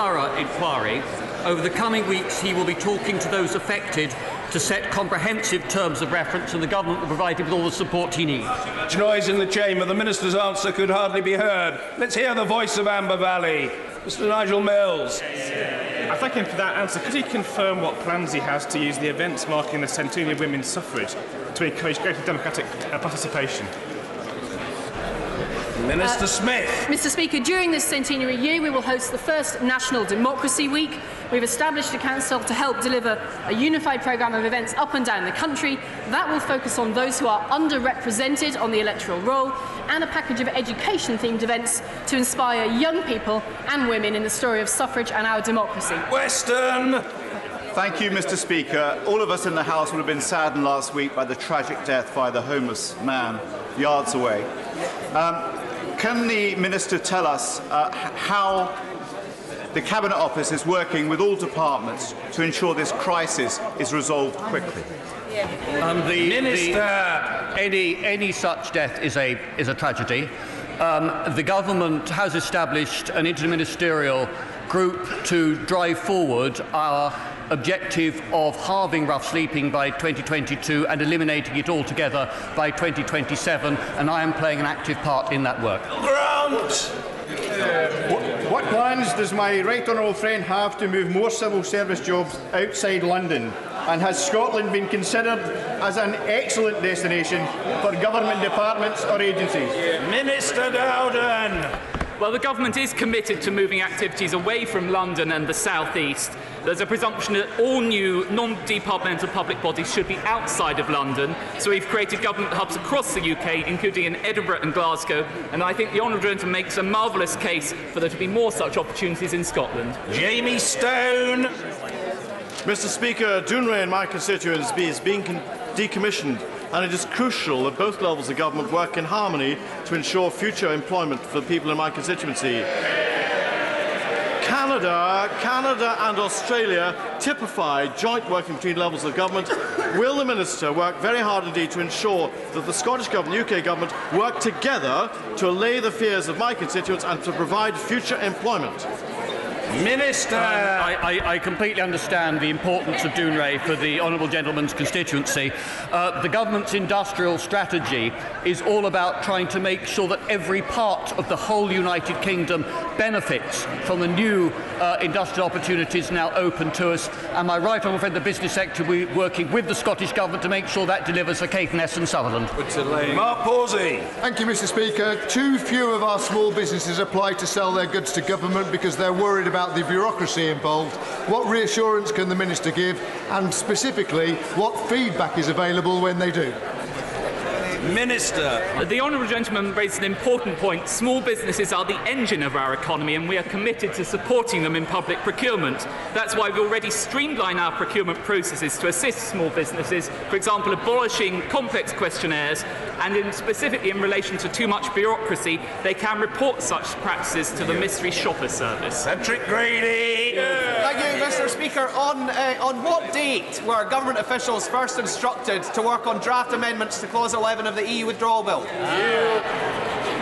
thorough inquiry. Over the coming weeks, he will be talking to those affected to set comprehensive terms of reference, and the government will provide him with all the support he needs. Much noise in the chamber. The Minister's answer could hardly be heard. Let's hear the voice of Amber Valley. Mr. Nigel Mills. I thank him for that answer. Could he confirm what plans he has to use the events marking the centenary of women's suffrage to encourage greater democratic participation? Minister Smith. Mr. Speaker, during this centenary year, we will host the first National Democracy Week. We've established a council to help deliver a unified programme of events up and down the country. That will focus on those who are underrepresented on the electoral roll, and a package of education-themed events to inspire young people and women in the story of suffrage and our democracy. Weston. Thank you, Mr. Speaker. All of us in the House would have been saddened last week by the tragic death by the homeless man yards away. Can the Minister tell us how the Cabinet Office is working with all departments to ensure this crisis is resolved quickly? Any such death is a tragedy. The government has established an interministerial group to drive forward our objective of halving rough sleeping by 2022 and eliminating it altogether by 2027, and I am playing an active part in that work. Grant! What plans does my right honourable friend have to move more civil service jobs outside London? And has Scotland been considered as an excellent destination for government departments or agencies? Minister Dowden! Well, the government is committed to moving activities away from London and the South East. There's a presumption that all new non-departmental public bodies should be outside of London, so we've created government hubs across the UK, including in Edinburgh and Glasgow, and I think the Honourable Gentleman makes a marvellous case for there to be more such opportunities in Scotland. Jamie Stone. Mr. Speaker, Dounreay in my constituency is being decommissioned, and it is crucial that both levels of government work in harmony to ensure future employment for the people in my constituency. Canada and Australia typify joint working between levels of government. Will the Minister work very hard indeed to ensure that the Scottish Government and UK Government work together to allay the fears of my constituents and to provide future employment? Minister! I completely understand the importance of Dounreay for the honourable gentleman's constituency. The government's industrial strategy is all about trying to make sure that every part of the whole United Kingdom benefits from the new industrial opportunities now open to us. And my right honourable friend, the business sector, will be working with the Scottish Government to make sure that delivers for Caithness and Sutherland. Mark Pawsey. Thank you, Mr. Speaker. Too few of our small businesses apply to sell their goods to government because they're worried about the bureaucracy involved. What reassurance can the Minister give, and specifically, what feedback is available when they do? Minister. The Honourable Gentleman raised an important point. Small businesses are the engine of our economy, and we are committed to supporting them in public procurement. That's why we've already streamlined our procurement processes to assist small businesses, for example, abolishing complex questionnaires, and specifically in relation to too much bureaucracy, they can report such practices to the Mystery Shopper Service. Cedric Grady. Thank you, Mr. Speaker. On what date were government officials first instructed to work on draft amendments to Clause 11 of the EU Withdrawal Bill?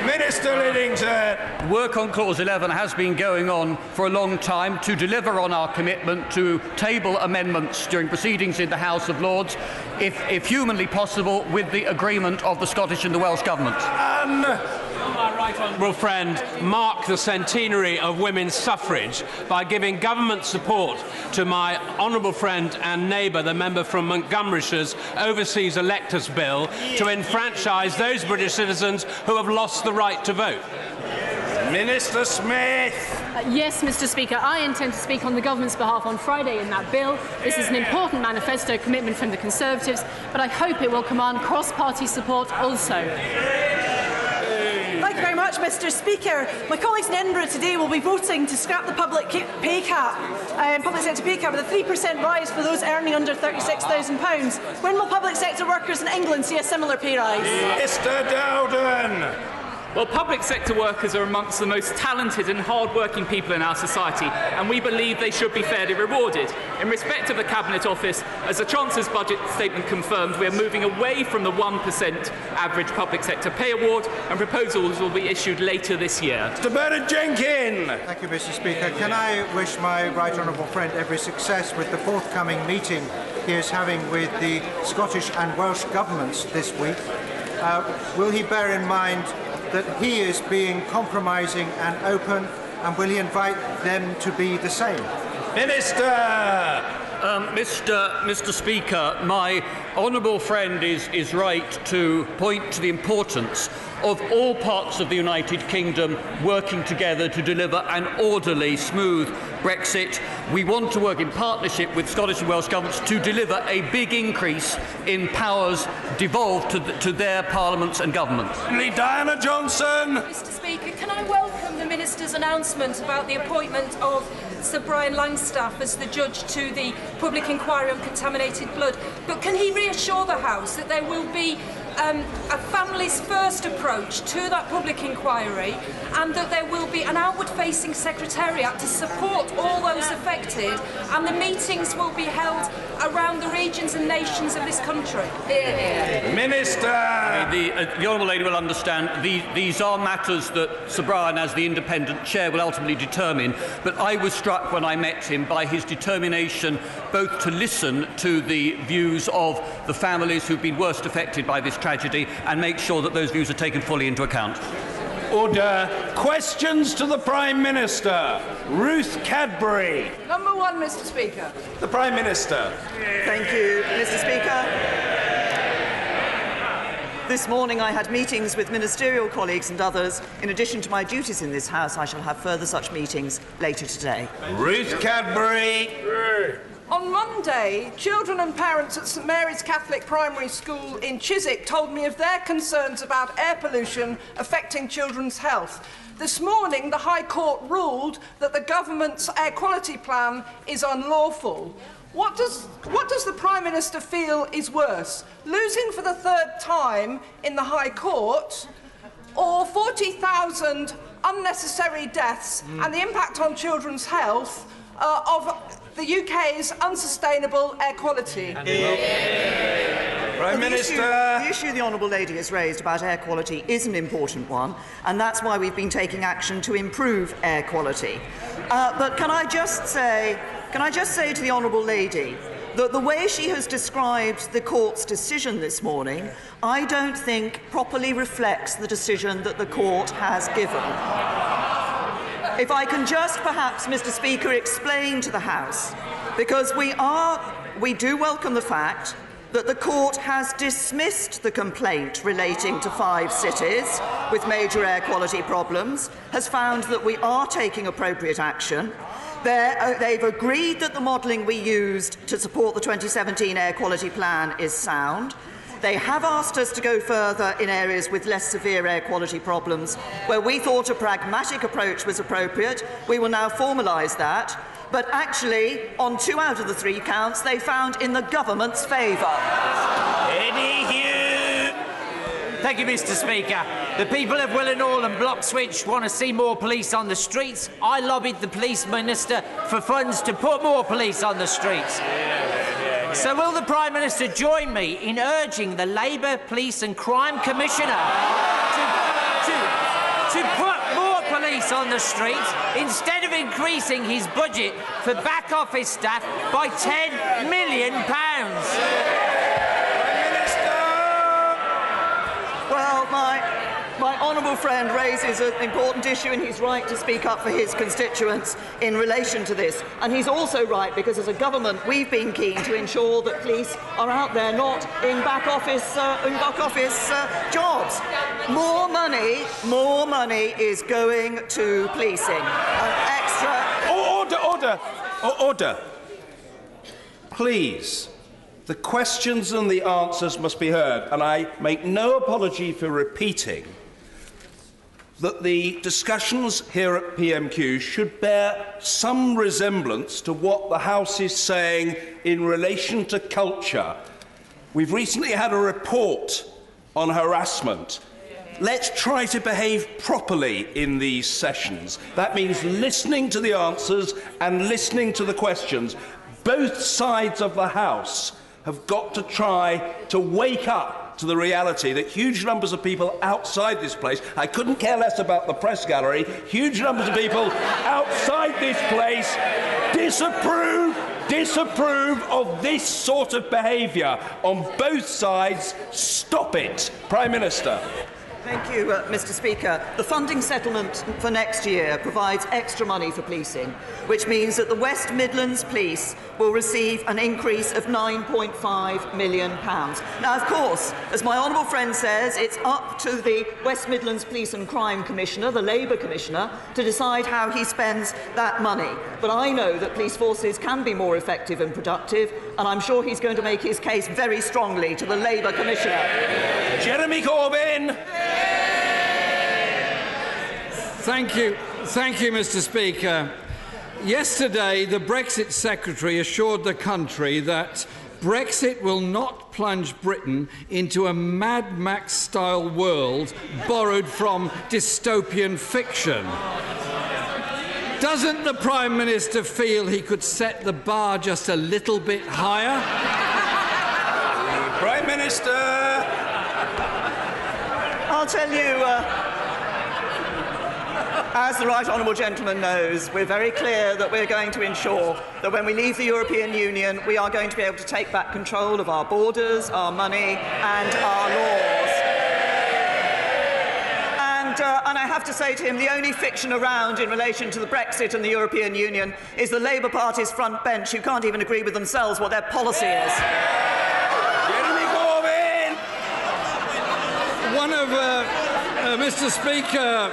Minister Liddington. Work on Clause 11 has been going on for a long time to deliver on our commitment to table amendments during proceedings in the House of Lords, if humanly possible, with the agreement of the Scottish and the Welsh Government. My right honourable friend mark the centenary of women's suffrage by giving government support to my honourable friend and neighbour, the member from Montgomeryshire's Overseas Electors Bill, to enfranchise those British citizens who have lost the right to vote. Minister Smith. Yes, Mr. Speaker, I intend to speak on the government's behalf on Friday in that bill. This is an important manifesto commitment from the Conservatives, but I hope it will command cross-party support also. Thank you very much, Mr. Speaker. My colleagues in Edinburgh today will be voting to scrap the public pay cap, public sector pay cap, with a 3% rise for those earning under £36,000. When will public sector workers in England see a similar pay rise? Mr. Dowden. Well, public sector workers are amongst the most talented and hard-working people in our society, and we believe they should be fairly rewarded. In respect of the Cabinet Office, as the Chancellor's budget statement confirmed, we are moving away from the 1% average public sector pay award, and proposals will be issued later this year. Mr. Bernard Jenkins. Thank you, Mr. Speaker. Can I wish my right honourable friend every success with the forthcoming meeting he is having with the Scottish and Welsh governments this week? Will he bear in mind that he is being compromising and open, and will he invite them to be the same? Minister! Mr. Speaker, my honourable friend is right to point to the importance of all parts of the United Kingdom working together to deliver an orderly, smooth Brexit. We want to work in partnership with Scottish and Welsh governments to deliver a big increase in powers devolved to their parliaments and governments. Diana Johnson. Mr. Speaker, can I welcome the Minister's announcement about the appointment of Sir Brian Langstaff as the judge to the public inquiry on contaminated blood, but can he reassure the House that there will be a families first approach to that public inquiry, and that there will be an outward facing secretariat to support all those affected, and the meetings will be held around the regions and nations of this country? Minister! The honourable lady will understand these are matters that Sir Brian, as the independent chair, will ultimately determine, but I was struck when I met him by his determination both to listen to the views of the families who've been worst affected by this tragedy and make sure that those views are taken fully into account. Order. Questions to the Prime Minister. Ruth Cadbury. Number one, Mr. Speaker. The Prime Minister. Thank you, Mr. Speaker. This morning I had meetings with ministerial colleagues and others. In addition to my duties in this House, I shall have further such meetings later today. Ruth Cadbury. On Monday, children and parents at St Mary's Catholic Primary School in Chiswick told me of their concerns about air pollution affecting children's health. This morning, the High Court ruled that the government's air quality plan is unlawful. What does the Prime Minister feel is worse, losing for the third time in the High Court, or 40,000 unnecessary deaths and the impact on children's health of the UK's unsustainable air quality? Prime Minister. The issue the honourable lady has raised about air quality is an important one, and that's why we've been taking action to improve air quality. But can I just say to the honourable lady that the way she has described the court's decision this morning, I don't think properly reflects the decision that the court has given. If I can just perhaps, Mr. Speaker, explain to the House, because we do welcome the fact that the court has dismissed the complaint relating to 5 cities with major air quality problems, has found that we are taking appropriate action. They've agreed that the modelling we used to support the 2017 air quality plan is sound. They have asked us to go further in areas with less severe air quality problems. Where we thought a pragmatic approach was appropriate, we will now formalise that. But actually, on 2 out of the 3 counts, they found in the government's favour. Eddie Hugh. Thank you, Mr. Speaker. The people of Willenhall and Bloxwich want to see more police on the streets. I lobbied the Police Minister for funds to put more police on the streets. So will the Prime Minister join me in urging the Labour Police and Crime Commissioner to put more police on the streets instead of increasing his budget for back office staff by £10 million? Well, my honourable friend raises an important issue, and he's right to speak up for his constituents in relation to this. And he's also right because, as a government, we've been keen to ensure that police are out there, not in back office jobs. More money is going to policing. Order. Please. The questions and the answers must be heard, and I make no apology for repeating that the discussions here at PMQs should bear some resemblance to what the House is saying in relation to culture. We've recently had a report on harassment. let's try to behave properly in these sessions. That means listening to the answers and listening to the questions. Both sides of the House have got to try to wake up to the reality that huge numbers of people outside this place, I couldn't care less about the press gallery, huge numbers of people outside this place disapprove of this sort of behaviour on both sides. Stop it. Prime Minister. Thank you, Mr. Speaker. The funding settlement for next year provides extra money for policing, which means that the West Midlands Police will receive an increase of £9.5 million. Now, of course, as my honourable friend says, it's up to the West Midlands Police and Crime Commissioner, the Labour Commissioner, to decide how he spends that money. But I know that police forces can be more effective and productive, and I'm sure he's going to make his case very strongly to the Labour Commissioner. Jeremy Corbyn. Thank you, Mr. Speaker. Yesterday, the Brexit Secretary assured the country that Brexit will not plunge Britain into a Mad Max-style world borrowed from dystopian fiction. Doesn't the Prime Minister feel he could set the bar just a little bit higher? Prime Minister. I'll tell you, as the right honourable gentleman knows, we're very clear that we're going to ensure that when we leave the European Union, we are going to be able to take back control of our borders, our money and our laws. And I have to say to him, the only fiction around in relation to the Brexit and the European Union is the Labour Party's front bench, who can't even agree with themselves what their policy is. Jeremy Corbyn! Mr. Speaker,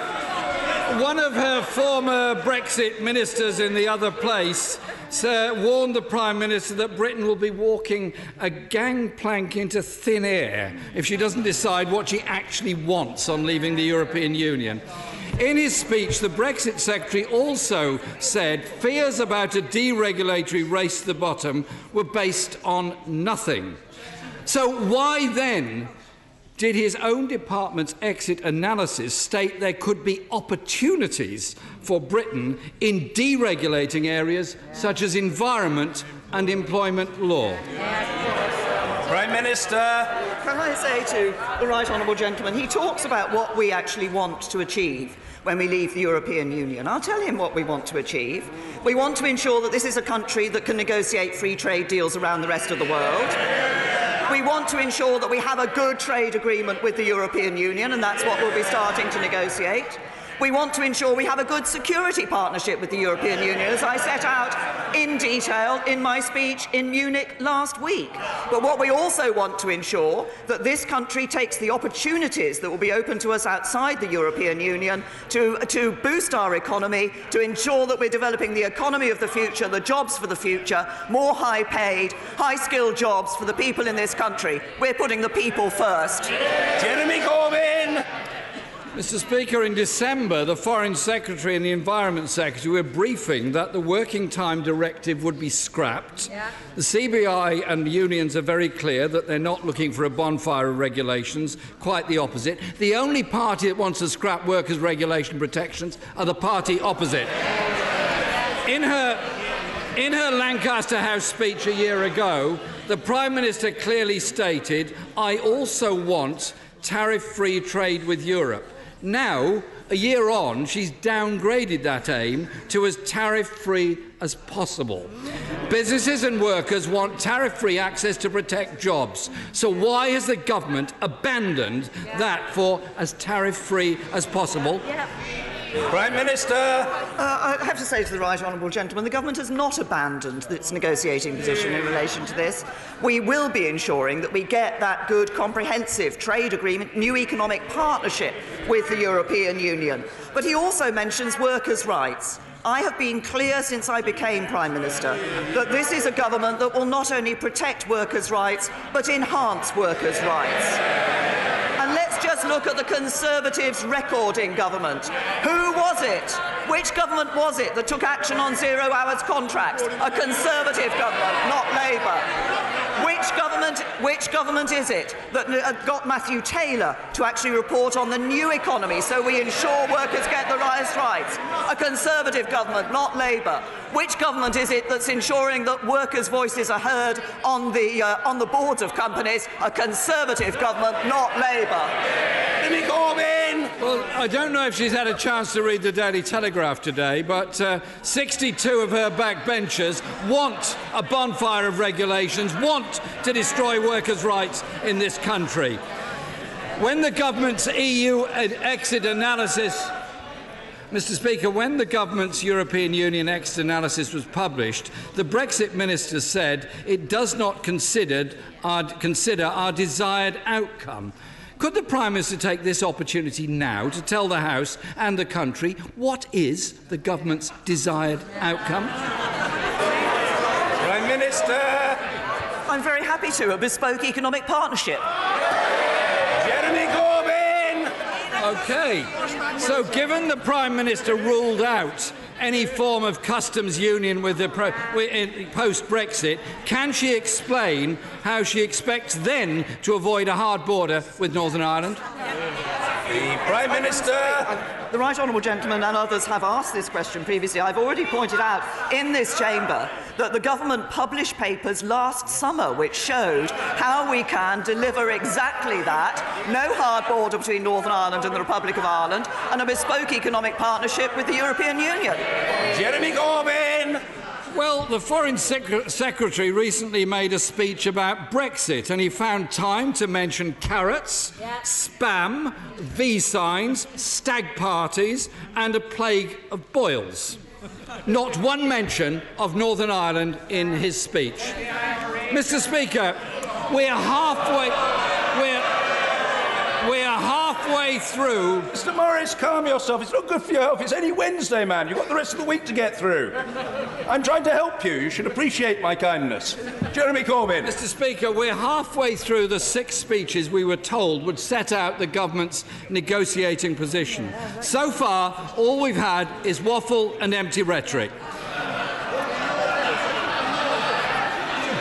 one of her former Brexit ministers in the other place warned the Prime Minister that Britain will be walking a gangplank into thin air if she doesn't decide what she actually wants on leaving the European Union. In his speech, the Brexit Secretary also said fears about a deregulatory race to the bottom were based on nothing. So why then did his own department's exit analysis state there could be opportunities for Britain in deregulating areas such as environment and employment law? Prime Minister. Can I say to the right honourable gentleman, he talks about what we actually want to achieve when we leave the European Union. I'll tell him what we want to achieve. We want to ensure that this is a country that can negotiate free trade deals around the rest of the world. We want to ensure that we have a good trade agreement with the European Union, and that's what we'll be starting to negotiate. We want to ensure we have a good security partnership with the European Union, as I set out in detail in my speech in Munich last week. But what we also want to ensure that this country takes the opportunities that will be open to us outside the European Union to boost our economy, to ensure that we're developing the economy of the future, the jobs for the future, more high-paid, high-skilled jobs for the people in this country. We're putting the people first. Jeremy Corbyn. Mr. Speaker, in December, the Foreign Secretary and the Environment Secretary were briefing that the Working Time Directive would be scrapped. Yeah. The CBI and the unions are very clear that they're not looking for a bonfire of regulations, quite the opposite. The only party that wants to scrap workers' regulation protections are the party opposite. In her Lancaster House speech a year ago, the Prime Minister clearly stated, "I also want tariff-free trade with Europe." Now, a year on, she's downgraded that aim to as tariff-free as possible. Businesses and workers want tariff-free access to protect jobs. So why has the government abandoned that for as tariff-free as possible? Prime Minister. I have to say to the right honourable gentleman, the government has not abandoned its negotiating position in relation to this. We will be ensuring that we get that good, comprehensive trade agreement, new economic partnership with the European Union. But he also mentions workers' rights. I have been clear since I became Prime Minister that this is a government that will not only protect workers' rights, but enhance workers' rights. And let's just look at the Conservatives' record in government. Who was it? Which government was it that took action on 0 hours contracts? A Conservative government, not Labour. Which government is it that got Matthew Taylor to actually report on the new economy so we ensure workers get the highest rights? A Conservative government, not Labour. Which government is it that's ensuring that workers' voices are heard on the boards of companies? A Conservative government, not Labour. Jimmy Corbyn! Well, I don't know if she's had a chance to read the Daily Telegraph today, but 62 of her backbenchers want a bonfire of regulations, want to destroy workers' rights in this country. When the government's EU exit analysis... Mr. Speaker, when the government's European Union exit analysis was published, the Brexit minister said it does not consider our desired outcome. Could the Prime Minister take this opportunity now to tell the House and the country what is the government's desired outcome? Prime Minister! I'm very happy to. A bespoke economic partnership. Jeremy Corbyn! OK. So, given the Prime Minister ruled out any form of customs union with the post-Brexit, can she explain how she expects then to avoid a hard border with Northern Ireland? The Prime Minister. The right honourable gentleman and others have asked this question previously. I've already pointed out in this chamber that the government published papers last summer which showed how we can deliver exactly that: no hard border between Northern Ireland and the Republic of Ireland, and a bespoke economic partnership with the European Union. Jeremy Corbyn! Well, the Foreign Secretary recently made a speech about Brexit, and he found time to mention carrots, spam, V-signs, stag parties and a plague of boils. Not one mention of Northern Ireland in his speech. Mr. Speaker, we're halfway through. Mr. Morris, calm yourself. It's not good for your health. It's only Wednesday, man. You've got the rest of the week to get through. I'm trying to help you. You should appreciate my kindness. Jeremy Corbyn. Mr. Speaker, we're halfway through the 6 speeches we were told would set out the government's negotiating position. So far, all we've had is waffle and empty rhetoric.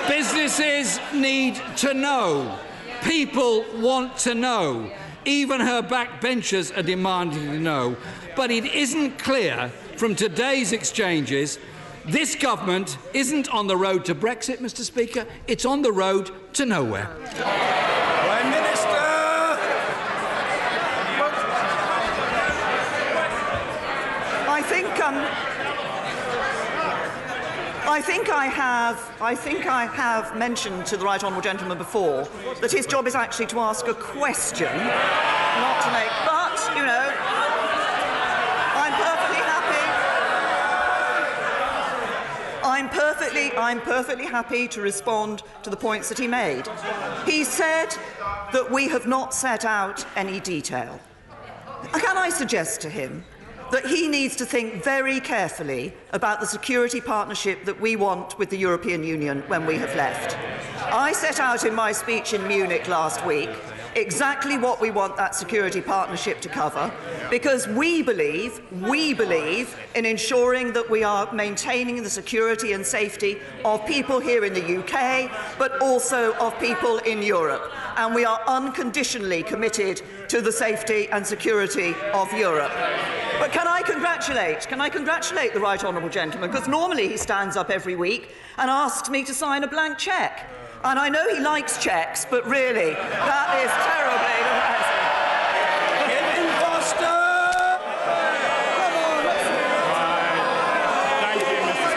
Businesses need to know. People want to know. Even her backbenchers are demanding to know. But it isn't clear from today's exchanges this government isn't on the road to Brexit, Mr. Speaker. It's on the road to nowhere. Prime Minister! I think I have mentioned to the right honourable gentleman before that his job is actually to ask a question, not to make. But you know, I'm perfectly happy to respond to the points that he made. He said that we have not set out any detail. Can I suggest to him that he needs to think very carefully about the security partnership that we want with the European Union when we have left? I set out in my speech in Munich last week exactly what we want that security partnership to cover, because we believe in ensuring that we are maintaining the security and safety of people here in the UK, but also of people in Europe. And we are unconditionally committed to the safety and security of Europe. But can I congratulate the right honourable gentleman, because normally he stands up every week and asks me to sign a blank cheque. And I know he likes cheques, but really, that is terribly depressing. Kevin Foster! Thank you,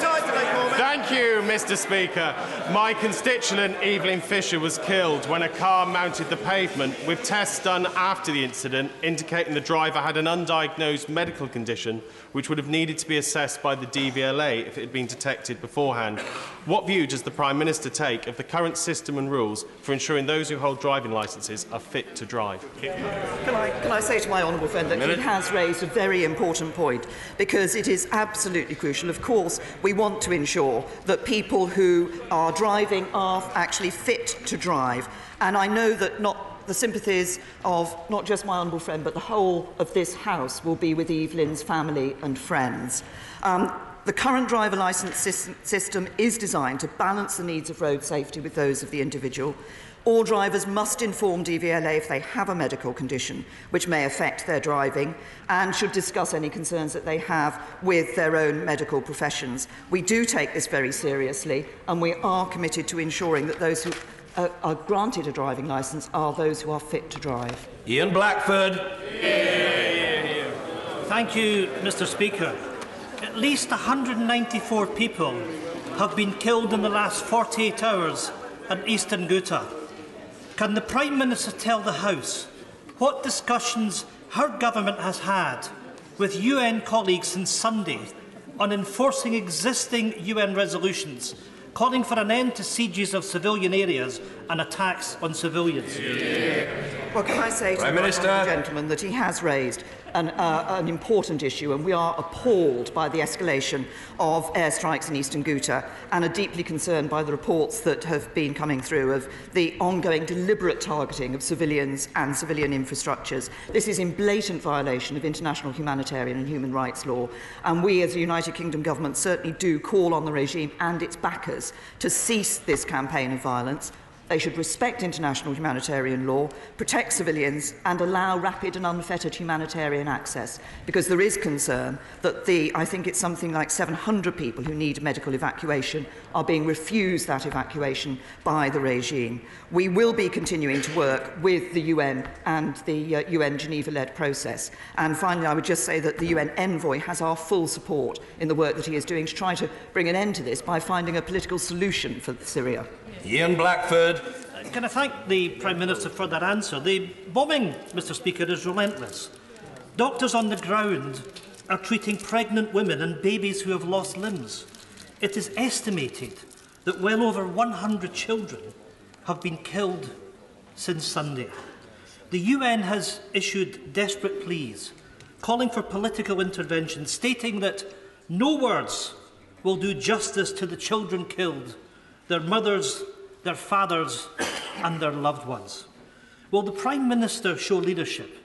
Mr. Speaker. Thank you, Mr. Speaker. My constituent Evelyn Fisher was killed when a car mounted the pavement, with tests done after the incident indicating the driver had an undiagnosed medical condition which would have needed to be assessed by the DVLA if it had been detected beforehand. What view does the Prime Minister take of the current system and rules for ensuring those who hold driving licences are fit to drive? Can I say to my honourable friend that he has raised a very important point, because it is absolutely crucial. Of course, we want to ensure that people who are driving are actually fit to drive. And I know that not the sympathies of not just my honourable friend, but the whole of this House will be with Evelyn's family and friends. The current driver licence system is designed to balance the needs of road safety with those of the individual. All drivers must inform DVLA if they have a medical condition which may affect their driving, and should discuss any concerns that they have with their own medical professions. We do take this very seriously, and we are committed to ensuring that those who are granted a driving licence are those who are fit to drive. Ian Blackford. Thank you, Mr. Speaker. At least 194 people have been killed in the last 48 hours in Eastern Ghouta. Can the Prime Minister tell the House what discussions her government has had with UN colleagues since Sunday on enforcing existing UN resolutions calling for an end to sieges of civilian areas and attacks on civilians? Well, can I say to the gentleman that he has raised an important issue, and we are appalled by the escalation of airstrikes in Eastern Ghouta and are deeply concerned by the reports that have been coming through of the ongoing deliberate targeting of civilians and civilian infrastructures. This is in blatant violation of international humanitarian and human rights law, and we as the United Kingdom government certainly do call on the regime and its backers to cease this campaign of violence. They should respect international humanitarian law, protect civilians and allow rapid and unfettered humanitarian access, because there is concern that I think it's something like 700 people who need medical evacuation are being refused that evacuation by the regime. We will be continuing to work with the UN and the UN Geneva-led process. And finally, I would just say that the UN envoy has our full support in the work that he is doing to try to bring an end to this by finding a political solution for Syria. Ian Blackford. Can I thank the Prime Minister for that answer? The bombing, Mr. Speaker, is relentless. Doctors on the ground are treating pregnant women and babies who have lost limbs. It is estimated that well over 100 children have been killed since Sunday. The UN has issued desperate pleas calling for political intervention, stating that no words will do justice to the children killed, their mothers, their fathers and their loved ones. Will the Prime Minister show leadership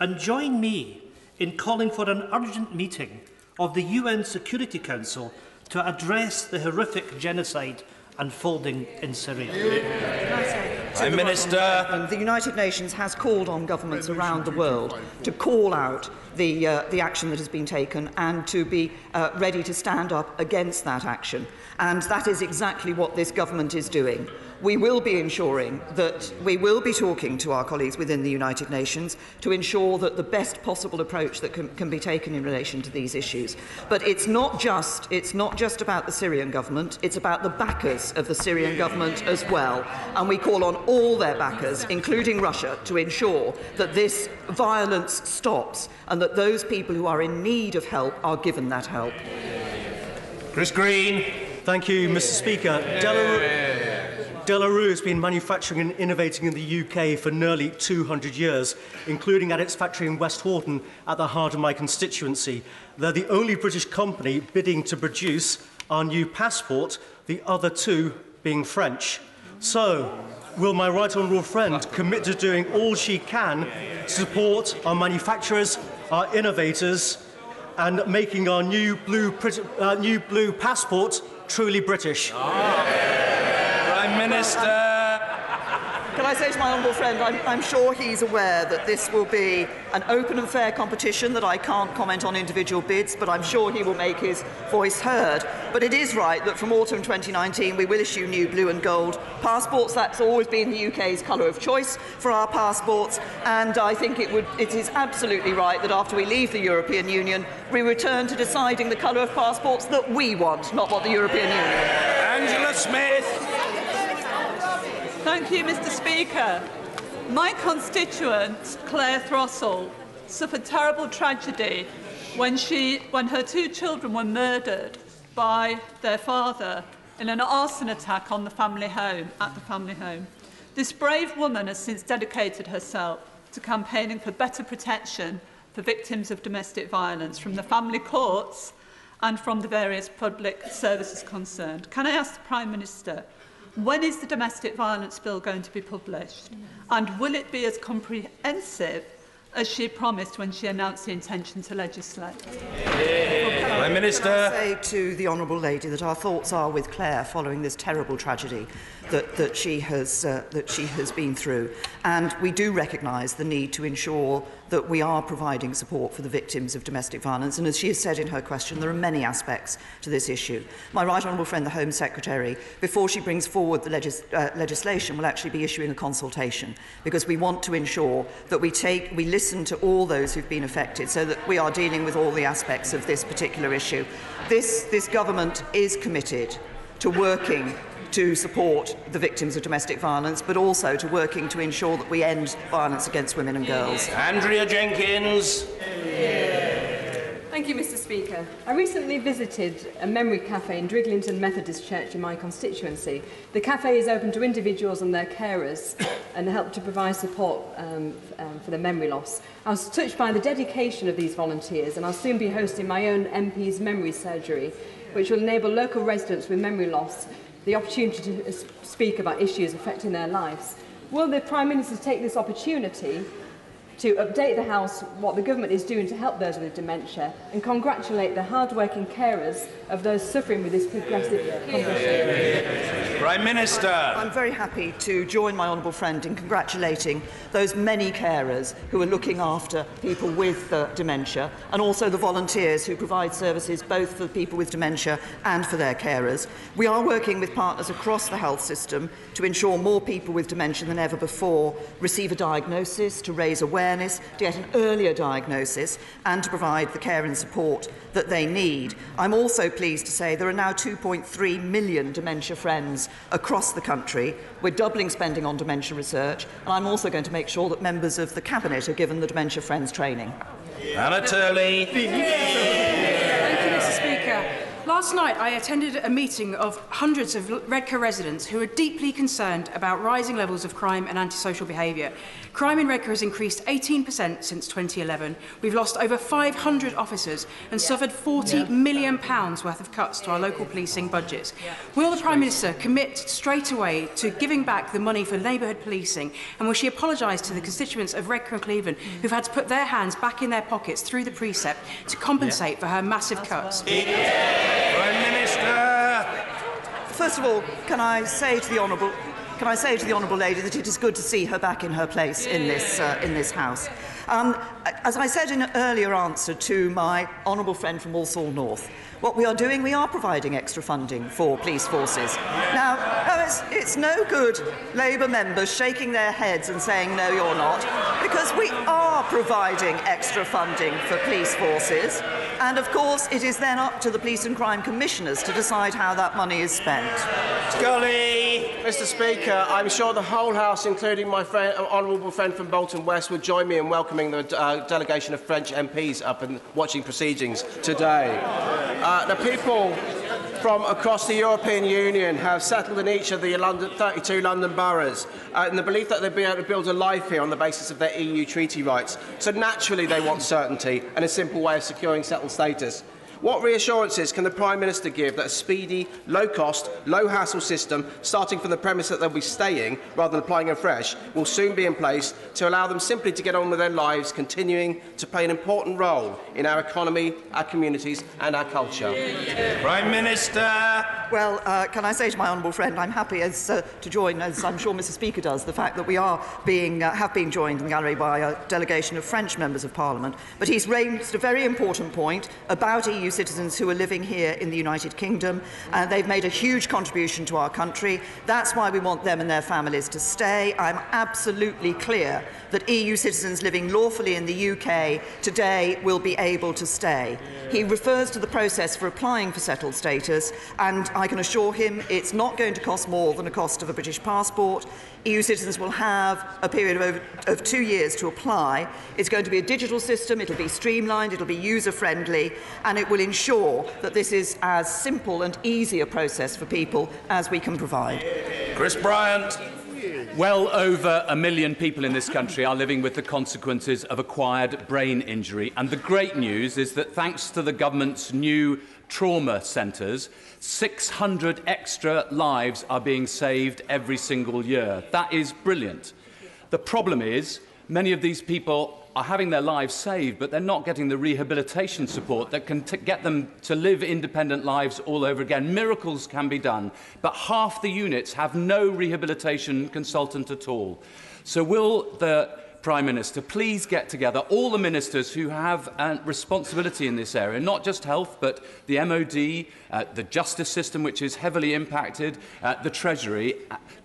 and join me in calling for an urgent meeting of the UN Security Council to address the horrific genocide unfolding in Syria? Prime Minister. The United Nations has called on governments around the world to call out the action that has been taken and to be ready to stand up against that action. And that is exactly what this government is doing. We will be ensuring that we will be talking to our colleagues within the United Nations to ensure that the best possible approach that can be taken in relation to these issues. But it's not just about the Syrian government, it's about the backers of the Syrian government as well. And we call on all their backers, including Russia, to ensure that this violence stops and that those people who are in need of help are given that help. Chris Green. Thank you, Mr. Speaker. De La Rue has been manufacturing and innovating in the UK for nearly 200 years, including at its factory in West Horton at the heart of my constituency. They're the only British company bidding to produce our new passport, the other two being French. So, will my right honourable friend commit to doing all she can to support our manufacturers, our innovators, and making our new blue passport truly British? Prime Minister. Can I say to my honourable friend, I'm sure he's aware that this will be an open and fair competition, that I can't comment on individual bids, but I'm sure he will make his voice heard. But it is right that from autumn 2019 we will issue new blue and gold passports. That's always been the UK's colour of choice for our passports, and I think it is absolutely right that after we leave the European Union we return to deciding the colour of passports that we want, not what the European Union. Angela Smith. Thank you, Mr. Speaker. My constituent, Claire Throssell, suffered terrible tragedy when her two children were murdered by their father in an arson attack on the family home, This brave woman has since dedicated herself to campaigning for better protection for victims of domestic violence from the family courts and from the various public services concerned. Can I ask the Prime Minister When is the domestic violence bill going to be published? And will it be as comprehensive as she promised when she announced the intention to legislate? Prime Minister. Can I say to the Honourable Lady that our thoughts are with Claire following this terrible tragedy that she has been through, and we do recognise the need to ensure that we are providing support for the victims of domestic violence. And as she has said in her question, there are many aspects to this issue. My right honourable friend, the Home Secretary, before she brings forward the legislation, will actually be issuing a consultation, because we want to ensure that we listen to all those who've been affected, so that we are dealing with all the aspects of this particular issue. This government is committed to working to support the victims of domestic violence, but also to working to ensure that we end violence against women and girls. Andrea Jenkins. Thank you, Mr. Speaker. I recently visited a memory cafe in Driglington Methodist Church in my constituency. The cafe is open to individuals and their carers and help to provide support for their memory loss. I was touched by the dedication of these volunteers, and I'll soon be hosting my own MP's memory surgery, which will enable local residents with memory loss the opportunity to speak about issues affecting their lives. Will the Prime Minister take this opportunity to update the House what the government is doing to help those with dementia, and congratulate the hard-working carers of those suffering with this progressive condition? Prime Minister. I'm very happy to join my honourable friend in congratulating those many carers who are looking after people with dementia, and also the volunteers who provide services both for people with dementia and for their carers. We are working with partners across the health system to ensure more people with dementia than ever before receive a diagnosis, to raise awareness, to get an earlier diagnosis, and to provide the care and support that they need. I'm also pleased to say there are now 2.3 million dementia friends across the country. We're doubling spending on dementia research, and I'm also going to make sure that members of the Cabinet are given the Dementia Friends training. Anna Turley. Thank you, Mr. Speaker. Last night I attended a meeting of hundreds of Redcar residents who are deeply concerned about rising levels of crime and antisocial behaviour. Crime in Redcar has increased 18% since 2011. We've lost over 500 officers and suffered £40 million worth of cuts to our local policing budgets. Will the Prime Minister commit straight away to giving back the money for neighbourhood policing, and will she apologise to the constituents of Redcar and Cleveland who've had to put their hands back in their pockets through the precept to compensate for her massive cuts? Prime Minister. First of all, can I say to the Honourable Lady that it is good to see her back in her place in this House. As I said in an earlier answer to my honourable friend from Walsall North, what we are doing, we are providing extra funding for police forces. Now, it's no good Labour members shaking their heads and saying, no, you're not, because we are providing extra funding for police forces. And, of course, it is then up to the Police and Crime Commissioners to decide how that money is spent. Scully. Mr. Speaker, I'm sure the whole House, including my honourable friend from Bolton West, would join me in welcoming the delegation of French MPs up and watching proceedings today. The people from across the European Union have settled in each of the 32 London boroughs in the belief that they'll be able to build a life here on the basis of their EU treaty rights. So naturally they want certainty and a simple way of securing settled status. What reassurances can the Prime Minister give that a speedy, low-cost, low-hassle system, starting from the premise that they'll be staying rather than applying afresh, will soon be in place to allow them simply to get on with their lives, continuing to play an important role in our economy, our communities and our culture? Prime Minister. Well, can I say to my honourable friend, I'm happy to join, as I'm sure Mr. Speaker does, the fact that we are have been joined in the gallery by a delegation of French members of Parliament. But he's raised a very important point about EU citizens who are living here in the United Kingdom. They've made a huge contribution to our country. That's why we want them and their families to stay. I'm absolutely clear that EU citizens living lawfully in the UK today will be able to stay. He refers to the process for applying for settled status, and I can assure him it's not going to cost more than the cost of a British passport. EU citizens will have a period of 2 years to apply. It's going to be a digital system, it'll be streamlined, it'll be user-friendly, and it will ensure that this is as simple and easy a process for people as we can provide. Chris Bryant. Well over 1 million people in this country are living with the consequences of acquired brain injury. And the great news is that thanks to the government's new trauma centres, 600 extra lives are being saved every single year. That is brilliant. The problem is many of these people are having their lives saved, but they're not getting the rehabilitation support that can get them to live independent lives all over again. Miracles can be done, but half the units have no rehabilitation consultant at all. So will the Prime Minister please get together all the ministers who have a responsibility in this area, not just health, but the MOD, the justice system, which is heavily impacted, the Treasury,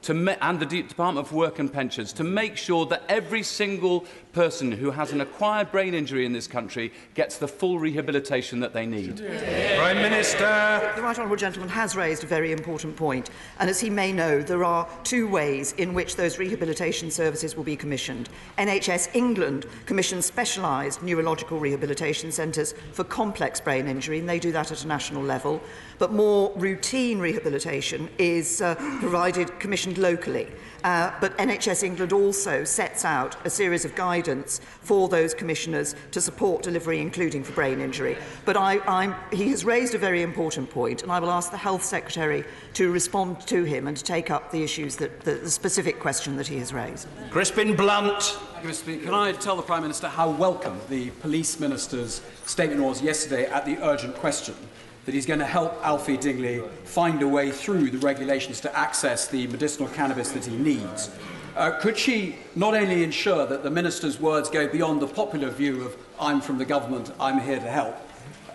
and the Department of Work and Pensions, to make sure that every single person who has an acquired brain injury in this country gets the full rehabilitation that they need. Prime Minister. The right honourable gentleman has raised a very important point, and as he may know, there are two ways in which those rehabilitation services will be commissioned. NHS England commissions specialised neurological rehabilitation centres for complex brain injury, and they do that at a national level. But more routine rehabilitation is commissioned locally. But NHS England also sets out a series of guidance for those commissioners to support delivery, including for brain injury. But he has raised a very important point, and I will ask the Health Secretary to respond to him and to take up the issues, the specific question that he has raised. Crispin Blunt. Thank you, Mr. Speaker. Can I tell the Prime Minister how welcome the Police Minister's statement was yesterday at the urgent question, that he's going to help Alfie Dingley find a way through the regulations to access the medicinal cannabis that he needs. Could she not only ensure that the Minister's words go beyond the popular view of "I'm from the government, I'm here to help,"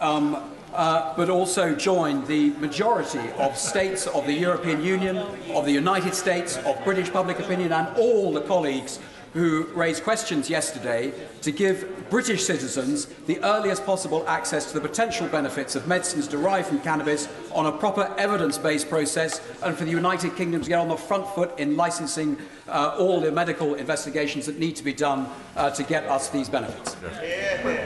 but also join the majority of states of the European Union, of the United States, of British public opinion, and all the colleagues who raised questions yesterday to give British citizens the earliest possible access to the potential benefits of medicines derived from cannabis on a proper evidence-based process, and for the United Kingdom to get on the front foot in licensing all the medical investigations that need to be done to get us these benefits.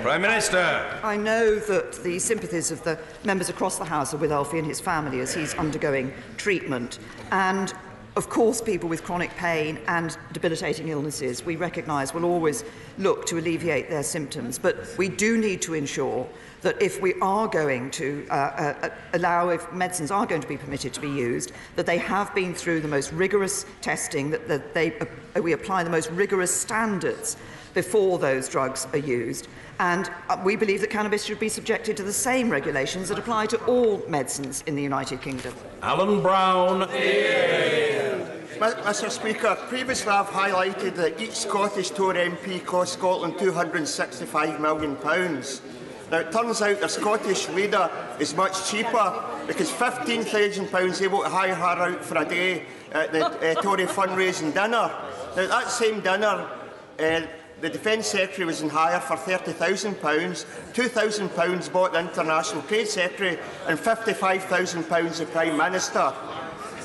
Prime Minister. I know that the sympathies of the members across the House are with Alfie and his family as he's undergoing treatment. And of course, people with chronic pain and debilitating illnesses, we recognise, will always look to alleviate their symptoms. But we do need to ensure that if we are going to if medicines are going to be permitted to be used, that they have been through the most rigorous testing, that we apply the most rigorous standards before those drugs are used. And we believe that cannabis should be subjected to the same regulations that apply to all medicines in the United Kingdom. Alan Brown. Mr. Speaker, previously I've highlighted that each Scottish Tory MP cost Scotland £265 million. Now it turns out the Scottish leader is much cheaper, because £15,000 able to hire her out for a day at the Tory fundraising dinner. Now that same dinner, the Defence Secretary was in hire for £30,000, £2,000 bought the International Trade Secretary, and £55,000 the Prime Minister.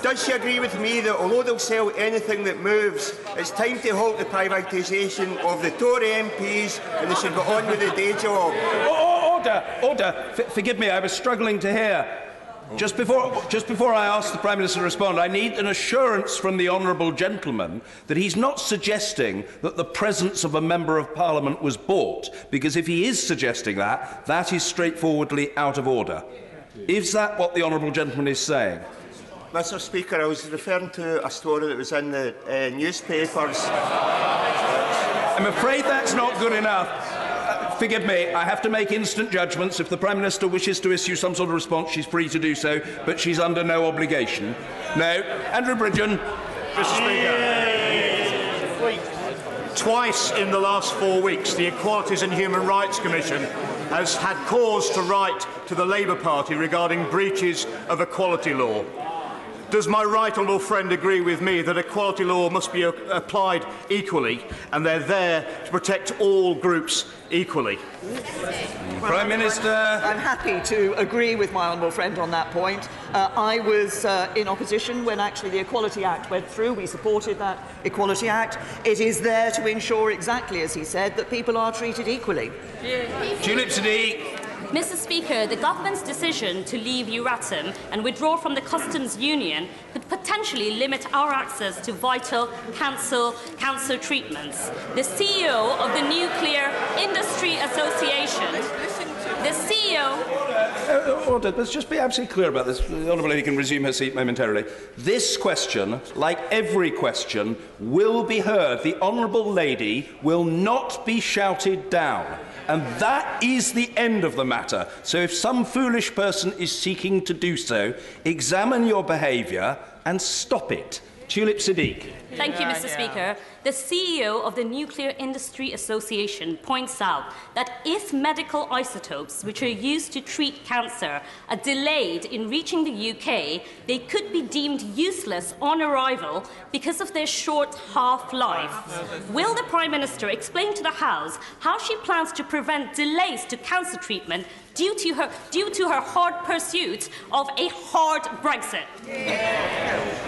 Does she agree with me that although they'll sell anything that moves, it's time to halt the privatisation of the Tory MPs and they should go on with the day job? Order. Forgive me, I was struggling to hear. Just before I ask the Prime Minister to respond, I need an assurance from the honourable gentleman that he's not suggesting that the presence of a Member of Parliament was bought, because if he is suggesting that, that is straightforwardly out of order. Is that what the honourable gentleman is saying? Mr. Speaker, I was referring to a story that was in the newspapers. I'm afraid that's not good enough. Forgive me, I have to make instant judgments. If the Prime Minister wishes to issue some sort of response, she's free to do so, but she's under no obligation. No. Andrew Bridgen. Mr. Speaker, twice in the last 4 weeks, the Equalities and Human Rights Commission has had cause to write to the Labour Party regarding breaches of equality law. Does my right honourable friend agree with me that equality law must be applied equally, and they're there to protect all groups equally? Prime Minister. I'm happy to agree with my honourable friend on that point. I was in opposition when actually the Equality Act went through. We supported that Equality Act. It is there to ensure, exactly as he said, that people are treated equally. Tulip Siddiq. Mr. Speaker, the government's decision to leave Euratom and withdraw from the customs union could potentially limit our access to vital cancer treatments. The CEO of the Nuclear Industry Association, Order. Let's just be absolutely clear about this. The Honourable Lady can resume her seat momentarily. This question, like every question, will be heard. The Honourable Lady will not be shouted down. And that is the end of the matter. So if some foolish person is seeking to do so, examine your behaviour and stop it. Tulip Siddiq. Thank you, Mr. Speaker. The CEO of the Nuclear Industry Association points out that if medical isotopes which are used to treat cancer are delayed in reaching the UK, they could be deemed useless on arrival because of their short half-life. Will the Prime Minister explain to the House how she plans to prevent delays to cancer treatment due to her hard pursuit of a hard Brexit?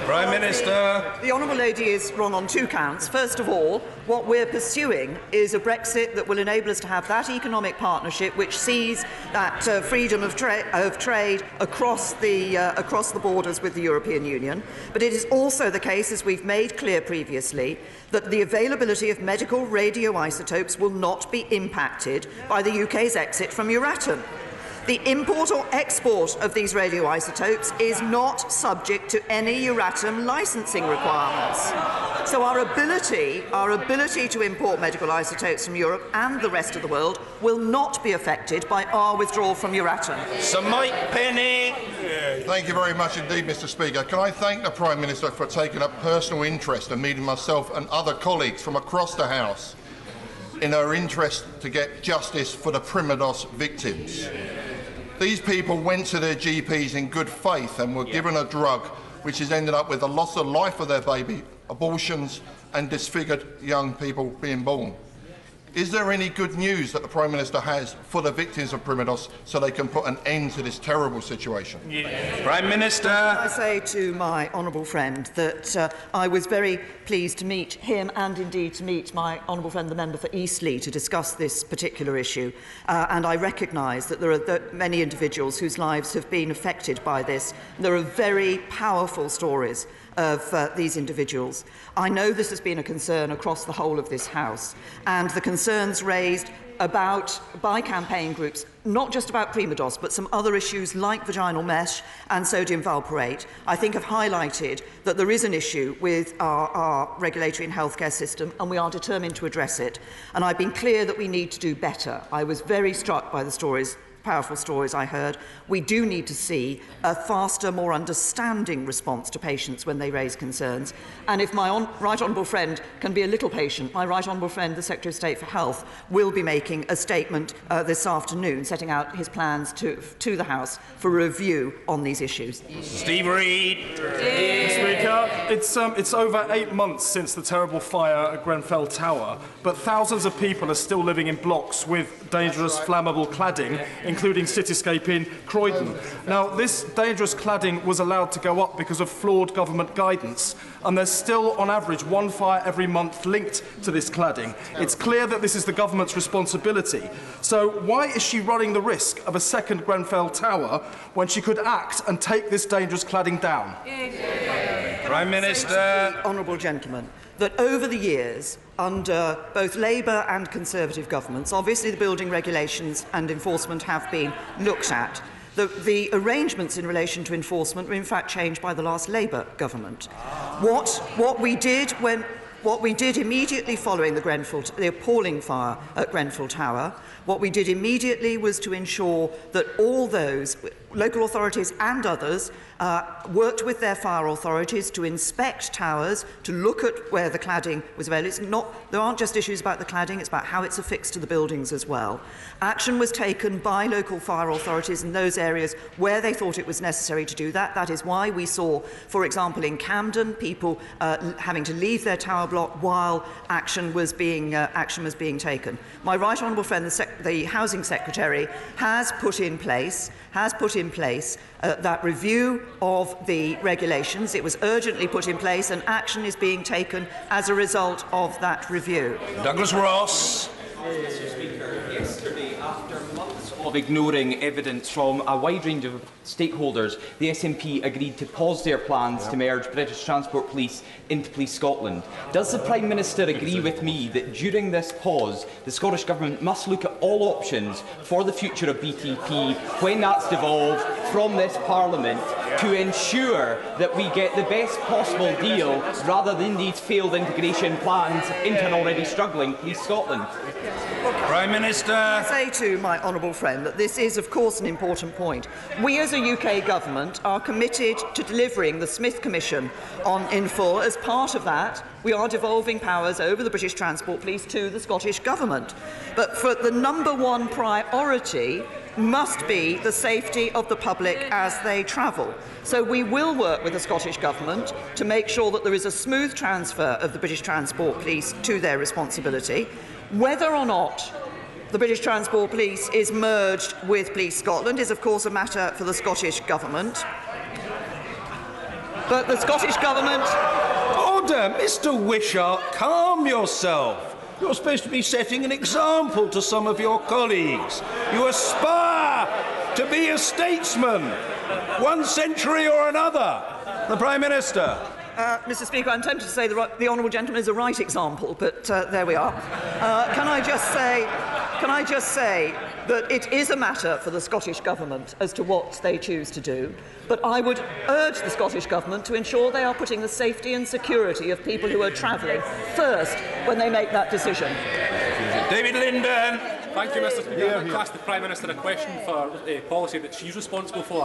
Prime Minister. The Honourable Lady is wrong on two counts. First of all, what we're pursuing is a Brexit that will enable us to have that economic partnership which sees that freedom of trade across the borders with the European Union. But it is also the case, as we've made clear previously, that the availability of medical radioisotopes will not be impacted by the UK's exit from Euratom. The import or export of these radioisotopes is not subject to any Euratom licensing requirements. So our ability to import medical isotopes from Europe and the rest of the world will not be affected by our withdrawal from Euratom. Sir Mike Penny. Thank you very much indeed, Mr. Speaker. Can I thank the Prime Minister for taking a personal interest in meeting myself and other colleagues from across the House in her interest to get justice for the Primados victims. These people went to their GPs in good faith and were given a drug which has ended up with the loss of life of their baby, abortions and disfigured young people being born. Is there any good news that the Prime Minister has for the victims of Primados so they can put an end to this terrible situation? Prime Minister. I say to my honourable friend that I was very pleased to meet him and indeed to meet my honourable friend, the member for Eastleigh, to discuss this particular issue. And I recognise that there are many individuals whose lives have been affected by this. There are very powerful stories of these individuals. I know this has been a concern across the whole of this House, and the concerns raised by campaign groups, not just about Primados, but some other issues like vaginal mesh and sodium valproate, I think have highlighted that there is an issue with our regulatory and healthcare system, and we are determined to address it. And I've been clear that we need to do better. I was very struck by the powerful stories I heard. We do need to see a faster, more understanding response to patients when they raise concerns. And if my right honourable friend can be a little patient, my right honourable friend, the Secretary of State for Health, will be making a statement this afternoon setting out his plans to the House for review on these issues. Steve Reid. Speaker, it's over 8 months since the terrible fire at Grenfell Tower, but thousands of people are still living in blocks with dangerous flammable cladding, including Cityscape in Croydon. Now, this dangerous cladding was allowed to go up because of flawed government guidance, and there's still, on average, one fire every month linked to this cladding. It's clear that this is the government's responsibility. So why is she running the risk of a second Grenfell Tower when she could act and take this dangerous cladding down? Prime Minister. Honourable gentleman, that over the years, under both Labour and Conservative governments, obviously the building regulations and enforcement have been looked at. The arrangements in relation to enforcement were in fact changed by the last Labour government. What we did immediately following the appalling fire at Grenfell Tower, what we did immediately was to ensure that all those local authorities and others worked with their fire authorities to inspect towers, to look at where the cladding was available. There aren't just issues about the cladding, it's about how it's affixed to the buildings as well. Action was taken by local fire authorities in those areas where they thought it was necessary to do that. That is why we saw, for example, in Camden, people having to leave their tower block while action was being taken. My right honourable friend, the Housing Secretary, has put in place that review of the regulations. It was urgently put in place, and action is being taken as a result of that review. Douglas Ross. Mr. Speaker, yesterday, after months of of ignoring evidence from a wide range of stakeholders, the SNP agreed to pause their plans to merge British Transport Police into Police Scotland. Does the Prime Minister agree with me that during this pause, the Scottish Government must look at all options for the future of BTP when that's devolved from this Parliament to ensure that we get the best possible deal rather than these failed integration plans into an already struggling Police Scotland? Prime Minister. I say to my honourable friend that this is, of course, an important point. We as a UK government are committed to delivering the Smith Commission in full. As part of that, we are devolving powers over the British Transport Police to the Scottish Government. But for the #1 priority must be the safety of the public as they travel. So we will work with the Scottish Government to make sure that there is a smooth transfer of the British Transport Police to their responsibility. Whether or not the British Transport Police is merged with Police Scotland is, of course, a matter for the Scottish Government. But the Scottish Government... Order! Mr Wishart, calm yourself. You're supposed to be setting an example to some of your colleagues. You aspire to be a statesman, one century or another. The Prime Minister. Mr Speaker, I'm tempted to say the honourable gentleman is a right example, but there we are. Can I just say that it is a matter for the Scottish Government as to what they choose to do, but I would urge the Scottish Government to ensure they are putting the safety and security of people who are travelling first when they make that decision. David Linden. Thank you, Mr Speaker. I'd like to ask the Prime Minister a question for policy that she's responsible for.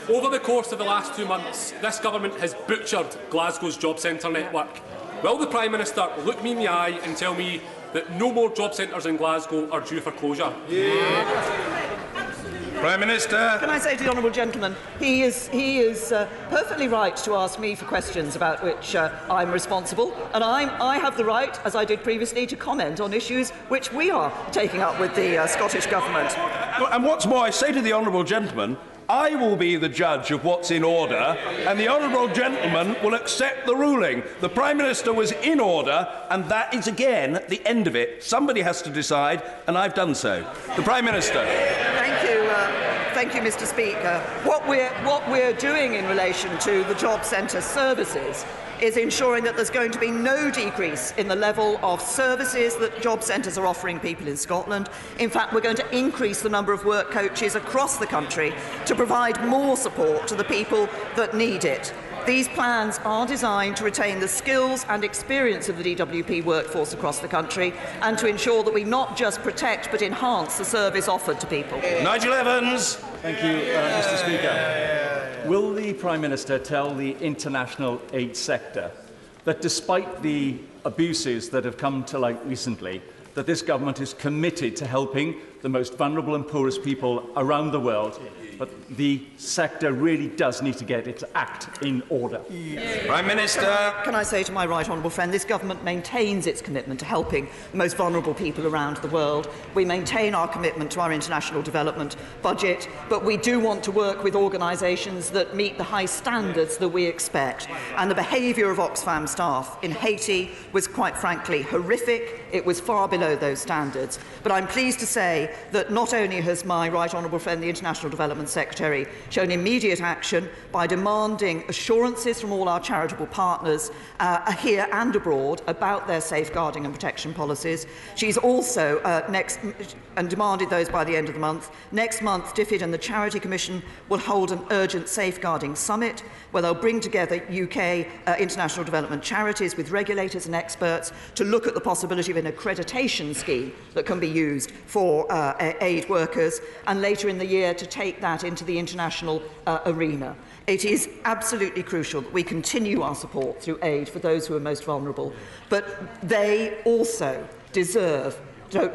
Over the course of the last 2 months, this government has butchered Glasgow's job centre network. Will the Prime Minister look me in the eye and tell me that no more job centres in Glasgow are due for closure? Prime Minister. Can I say to the honourable gentleman, he is perfectly right to ask me for questions about which I'm responsible, and I have the right, as I did previously, to comment on issues which we are taking up with the Scottish Government. And what's more, I say to the honourable gentleman, I will be the judge of what's in order, and the honourable gentleman will accept the ruling. The Prime Minister was in order, and that is, again, the end of it. Somebody has to decide, and I've done so. The Prime Minister. Thank you, Mr Speaker. What we're doing in relation to the job centre services is ensuring that there's going to be no decrease in the level of services that job centres are offering people in Scotland. In fact, we're going to increase the number of work coaches across the country to provide more support to the people that need it. These plans are designed to retain the skills and experience of the DWP workforce across the country and to ensure that we not just protect but enhance the service offered to people. Nigel Evans. Thank you, Mr Speaker. Will the Prime Minister tell the international aid sector that despite the abuses that have come to light recently, that this government is committed to helping the most vulnerable and poorest people around the world, but the sector really does need to get its act in order? Prime Minister. Can I say to my right honourable friend, this government maintains its commitment to helping the most vulnerable people around the world. We maintain our commitment to our international development budget, but we do want to work with organisations that meet the high standards that we expect. And the behaviour of Oxfam staff in Haiti was, quite frankly, horrific. It was far below those standards. But I'm pleased to say that not only has my right honourable friend, the International Development Secretary, shown immediate action by demanding assurances from all our charitable partners here and abroad about their safeguarding and protection policies. She's also demanded those by the end of the month. Next month, DFID and the Charity Commission will hold an urgent safeguarding summit where they'll bring together UK international development charities with regulators and experts to look at the possibility of an accreditation scheme that can be used for aid workers, and later in the year to take that into the international arena. It is absolutely crucial that we continue our support through aid for those who are most vulnerable, but they also deserve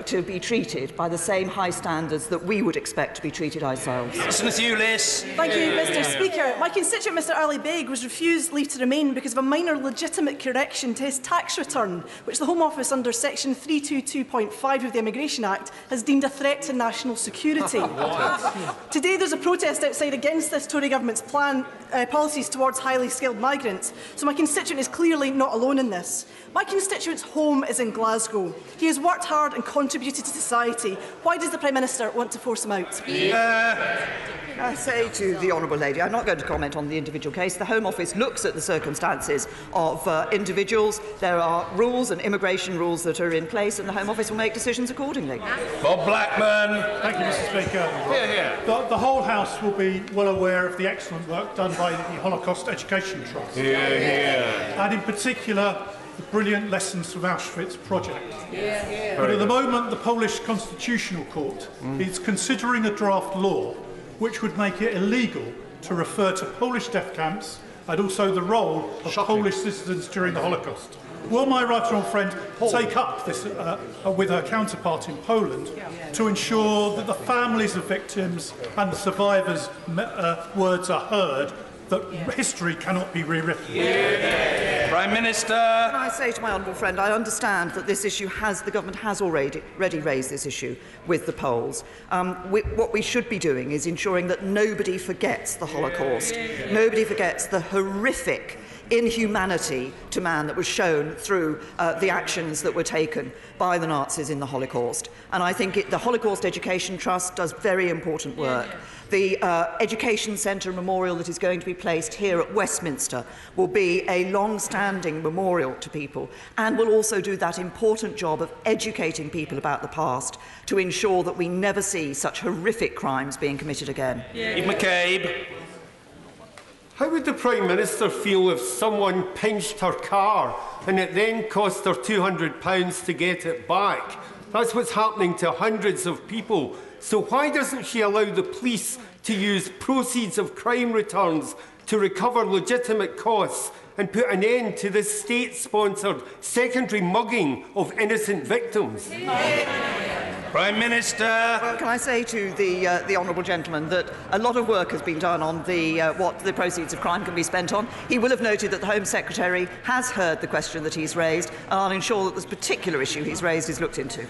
to be treated by the same high standards that we would expect to be treated ourselves. Smith Eulis. Thank you, Mr Speaker. My constituent, Mr Ali Beg, was refused leave to remain because of a minor legitimate correction to his tax return, which the Home Office under Section 322.5 of the Immigration Act has deemed a threat to national security. Today there's a protest outside against this Tory government's policies towards highly skilled migrants, so my constituent is clearly not alone in this. My constituent's home is in Glasgow. He has worked hard and and contributed to society. Why does the Prime Minister want to force them out? I say to the Honourable Lady, I'm not going to comment on the individual case. The Home Office looks at the circumstances of individuals. There are rules and immigration rules that are in place, and the Home Office will make decisions accordingly. Bob Blackman. Thank you, Mr. Speaker. The whole House will be well aware of the excellent work done by the Holocaust Education Trust. And in particular, the brilliant Lessons from Auschwitz project. But at the moment, the Polish Constitutional Court is considering a draft law which would make it illegal to refer to Polish death camps and also the role of Polish citizens during the Holocaust. Will my right honourable friend take up this with her counterpart in Poland to ensure that the families of victims and the survivors' words are heard, that history cannot be rewritten? Prime Minister. Can I say to my honourable friend, I understand that this issue the government has already raised this issue with the Poles. What we should be doing is ensuring that nobody forgets the Holocaust. Nobody forgets the horrific inhumanity to man that was shown through the actions that were taken by the Nazis in the Holocaust. And I think the Holocaust Education Trust does very important work. The Education Centre memorial that is going to be placed here at Westminster will be a long-standing memorial to people and will also do that important job of educating people about the past to ensure that we never see such horrific crimes being committed again. Eve McCabe. How would the Prime Minister feel if someone pinched her car and it then cost her £200 to get it back? That's what's happening to hundreds of people. So why doesn't she allow the police to use proceeds of crime returns to recover legitimate costs and put an end to this state-sponsored secondary mugging of innocent victims? Prime Minister. Well, can I say to the honourable gentleman that a lot of work has been done on what the proceeds of crime can be spent on. He will have noted that the Home Secretary has heard the question that he's raised, and I'll ensure that this particular issue he's raised is looked into.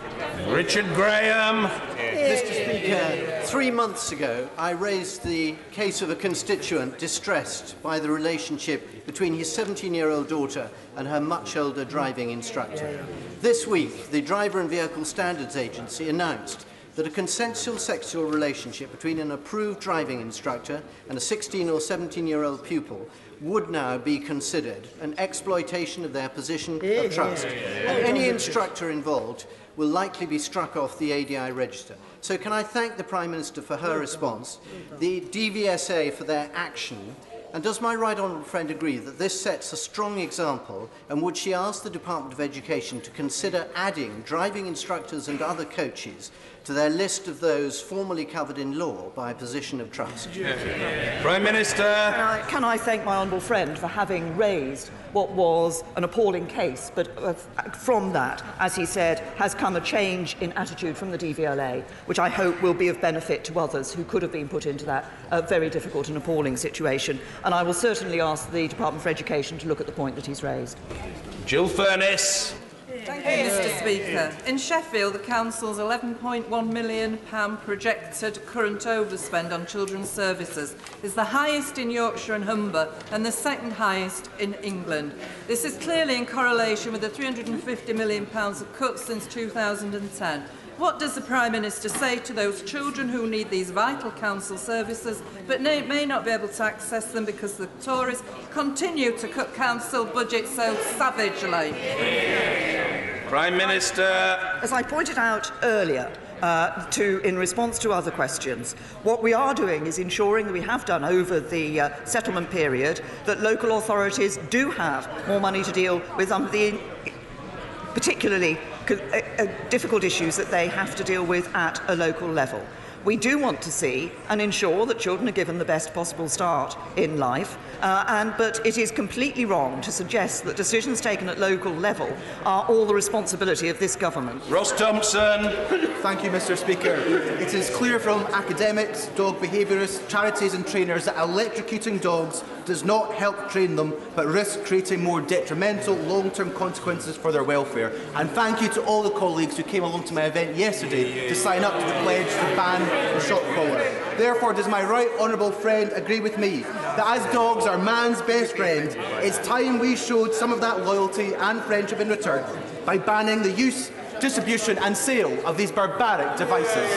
Richard Graham. Mr. Speaker, 3 months ago, I raised the case of a constituent distressed by the relationship between his 17-year-old daughter and her much older driving instructor. This week, the Driver and Vehicle Standards Agency announced that a consensual sexual relationship between an approved driving instructor and a 16 or 17-year-old pupil would now be considered an exploitation of their position of trust. And any instructor involved will likely be struck off the ADI register. So can I thank the Prime Minister for her response, the DVSA for their action, and does my right honourable friend agree that this sets a strong example, and would she ask the Department of Education to consider adding driving instructors and other coaches to their list of those formally covered in law by a position of trust? Prime Minister. Can I thank my honourable friend for having raised what was an appalling case, but from that, as he said, has come a change in attitude from the DVLA, which I hope will be of benefit to others who could have been put into that very difficult and appalling situation. And I will certainly ask the Department for Education to look at the point that he's raised. Jill Furness. Thank you, Mr. Speaker. In Sheffield, the Council's £11.1 million projected current overspend on children's services is the highest in Yorkshire and Humber and the second highest in England. This is clearly in correlation with the £350 million of cuts since 2010. What does the Prime Minister say to those children who need these vital council services but may not be able to access them because the Tories continue to cut council budgets so savagely? Prime Minister. As I pointed out earlier, in response to other questions, what we are doing is ensuring that we have done over the settlement period that local authorities do have more money to deal with some of the particularly difficult issues that they have to deal with at a local level. We do want to see and ensure that children are given the best possible start in life, but it is completely wrong to suggest that decisions taken at local level are all the responsibility of this government. Ross Thompson. Thank you, Mr. Speaker. It is clear from academics, dog behaviourists, charities and trainers that electrocuting dogs does not help train them, but risks creating more detrimental long-term consequences for their welfare. And thank you to all the colleagues who came along to my event yesterday to sign up to the pledge to ban the shot collar. Therefore, does my right honourable friend agree with me that as dogs are man's best friend, it's time we showed some of that loyalty and friendship in return by banning the use, distribution and sale of these barbaric devices?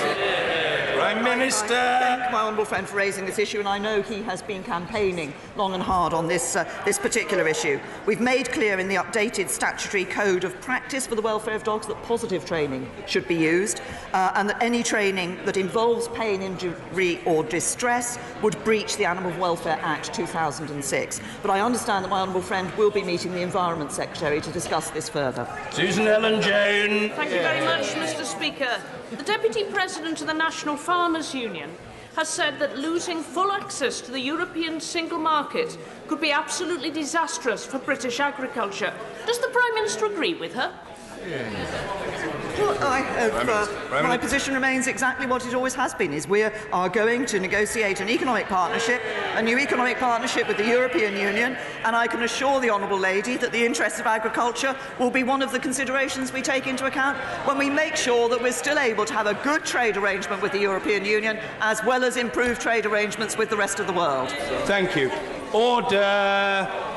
Prime Minister. I thank my honourable friend for raising this issue, and I know he has been campaigning long and hard on this particular issue. We've made clear in the updated statutory code of practice for the welfare of dogs that positive training should be used, and that any training that involves pain, injury or distress would breach the Animal Welfare Act 2006. But I understand that my honourable friend will be meeting the Environment Secretary to discuss this further. Susan Ellen Jones. Thank you very much, Mr. Speaker. The Deputy President of the National Farmers Union has said that losing full access to the European single market could be absolutely disastrous for British agriculture. Does the Prime Minister agree with her? Well, I hope my position remains exactly what it always has been, is we are going to negotiate an economic partnership, a new economic partnership with the European Union, and I can assure the Honourable Lady that the interests of agriculture will be one of the considerations we take into account when we make sure that we're still able to have a good trade arrangement with the European Union, as well as improved trade arrangements with the rest of the world. Thank you. Order.